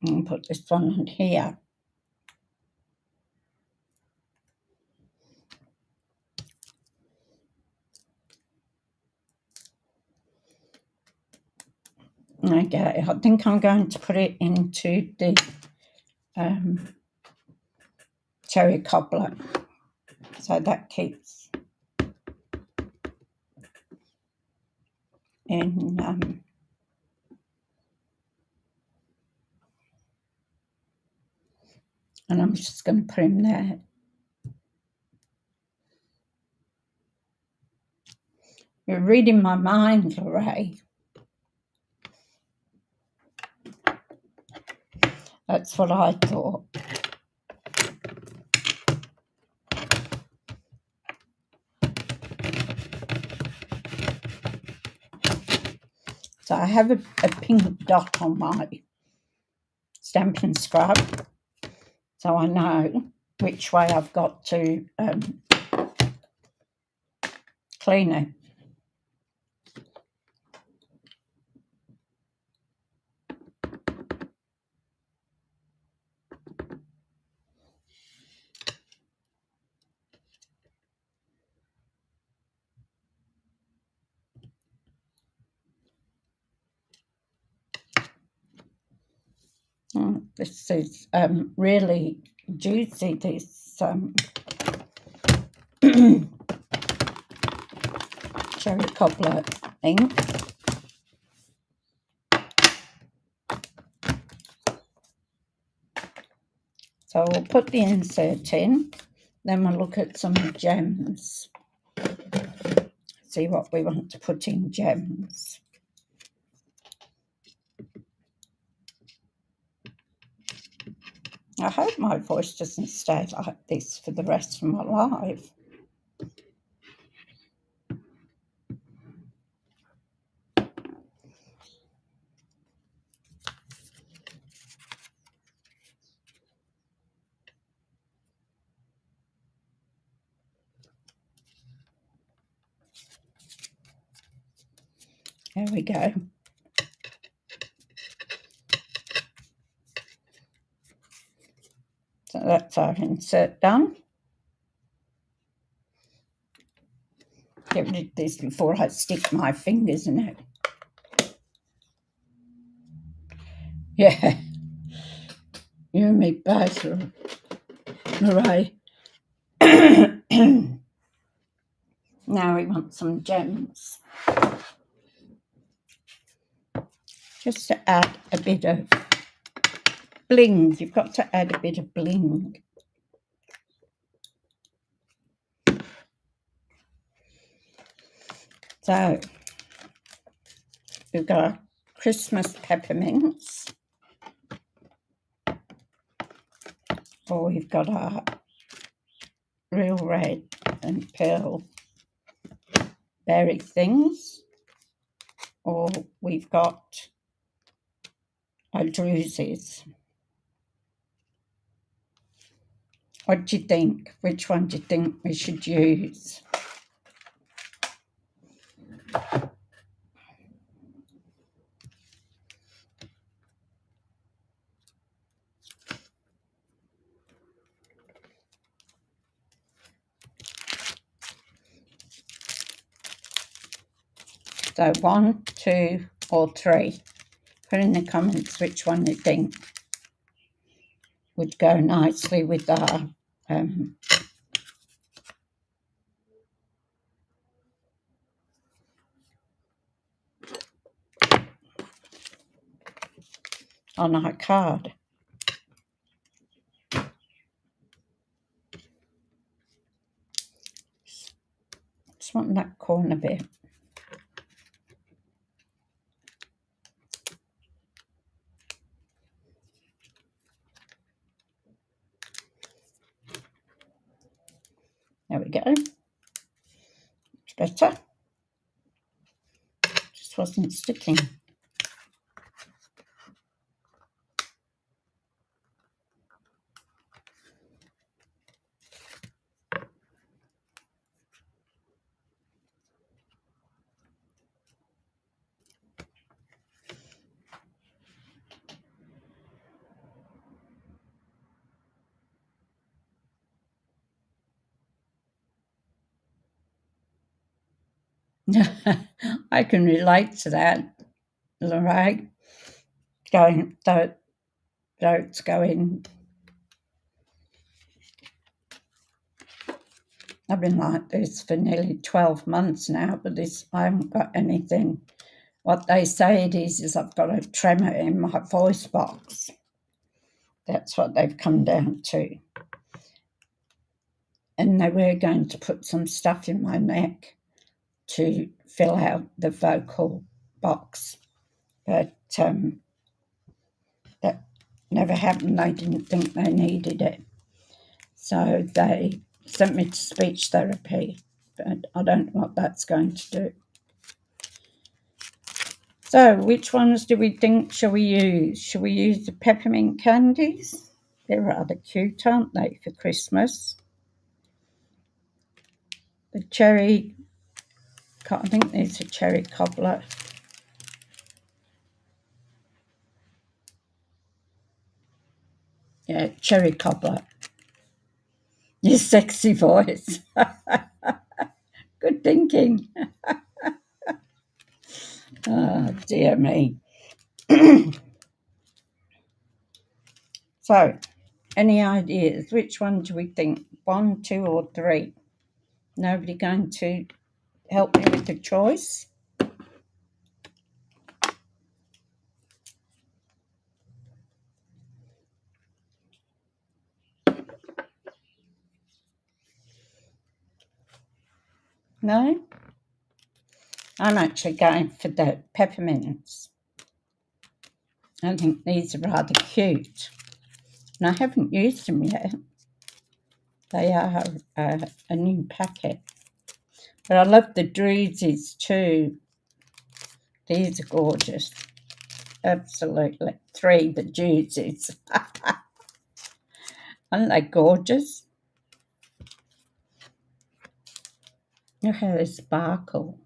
And put this one on here. Okay, I think I'm going to put it into the cherry cobbler, so that keeps in and I'm just going to put him there. You're reading my mind, Lorraine. That's what I thought. So I have a pink dot on my Stampin' scrub, so I know which way I've got to clean it. This is really juicy, this cherry cobbler ink. So we'll put the insert in, then we'll look at some gems. See what we want to put in gems. I hope my voice doesn't stay like this for the rest of my life. There we go. So that's our insert done. Get rid of this before I stick my fingers in it. Yeah, you and me both, Marie. Now we want some gems. Just to add a bit of bling. You've got to add a bit of bling. So we've got our Christmas peppermints. Or we've got our real red and pearl berry things. Or we've got our drusies. What do you think? Which one do you think we should use? So 1, 2, or 3. Put in the comments which one you think would go nicely with our on our card. Just want that corner bit. There we go. It's better. Just wasn't sticking. I can relate to that, Lorraine. It's going. I've been like this for nearly 12 months now, but I haven't got anything. What they say it is I've got a tremor in my voice box. That's what they've come down to. And they were going to put some stuff in my neck to fill out the vocal box, but that never happened. They didn't think they needed it. So they sent me to speech therapy, but I don't know what that's going to do. So which ones do we think shall we use? Shall we use the peppermint candies? They're rather cute, aren't they, for Christmas? The cherry, I think there's a cherry cobbler. Yeah, cherry cobbler. Your sexy voice. Good thinking. Oh, dear me. So, any ideas? Which one do we think? 1, 2, or 3? Nobody going to help me with the choice? No? I'm actually going for the peppermints. I think these are rather cute. And I haven't used them yet. They are a new packet. But I love the druids too. These are gorgeous. Absolutely. 3, the druids. Aren't they gorgeous? Look how they sparkle.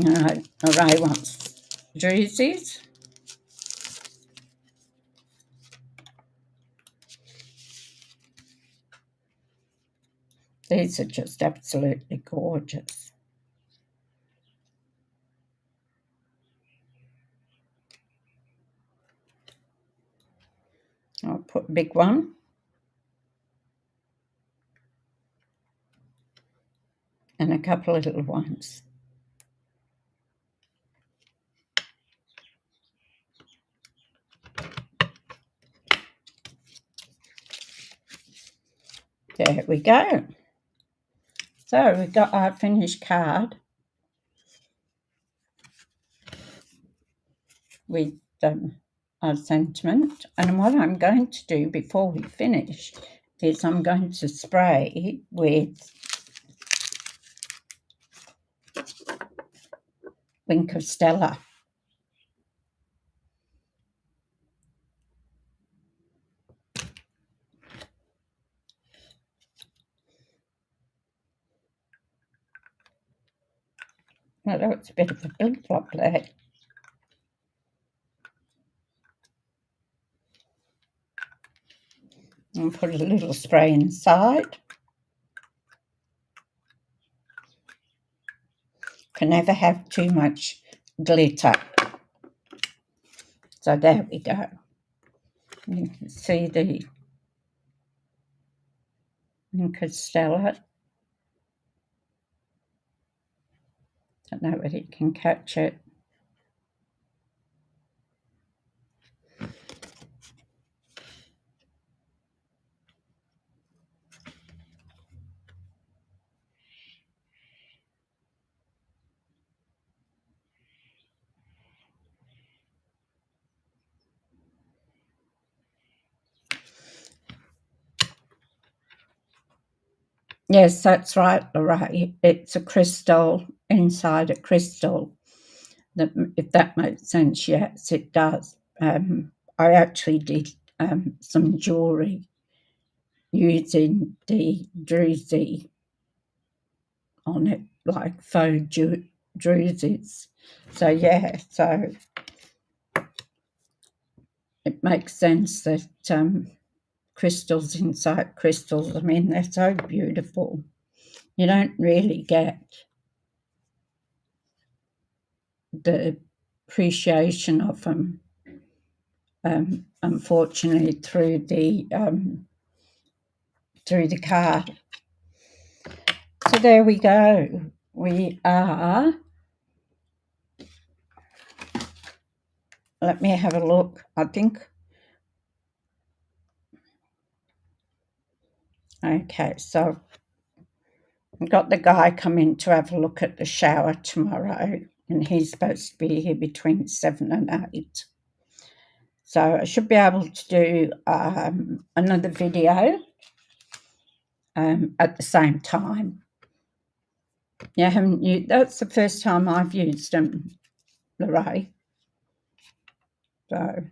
Ray wants druids. These are just absolutely gorgeous. I'll put a big one. And a couple of little ones. There we go. So we've got our finished card with our sentiment. And what I'm going to do before we finish is I'm going to spray with Wink of Stella. Although it's a bit of a big flop there. And put a little spray inside. Can never have too much glitter. So there we go. You can see the Wink of Stella. Don't know whether you can catch it. Yes, that's right, Lorraine. It's a crystal inside a crystal. If that makes sense, yes, it does. I actually did some jewellery using the druzy on it, like faux druzes. So, yeah, so it makes sense that crystals inside crystals, I mean, they're so beautiful. You don't really get the appreciation of them, unfortunately, through the card. So there we go. We are let me have a look. I think, okay, so I've got the guy coming to have a look at the shower tomorrow, and he's supposed to be here between 7 and 8. So I should be able to do another video at the same time. Yeah, haven't you? That's the first time I've used them, Lorraine. So,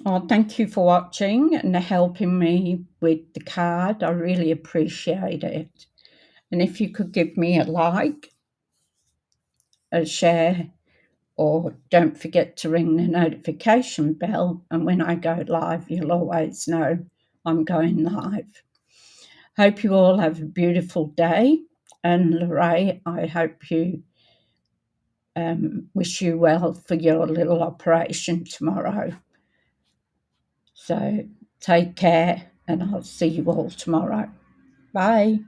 oh, thank you for watching and helping me with the card. I really appreciate it. And if you could give me a like, a share, or don't forget to ring the notification bell, and when I go live, you'll always know I'm going live. Hope you all have a beautiful day. And Lorraine, I hope you wish you well for your little operation tomorrow. So take care, and I'll see you all tomorrow. Bye.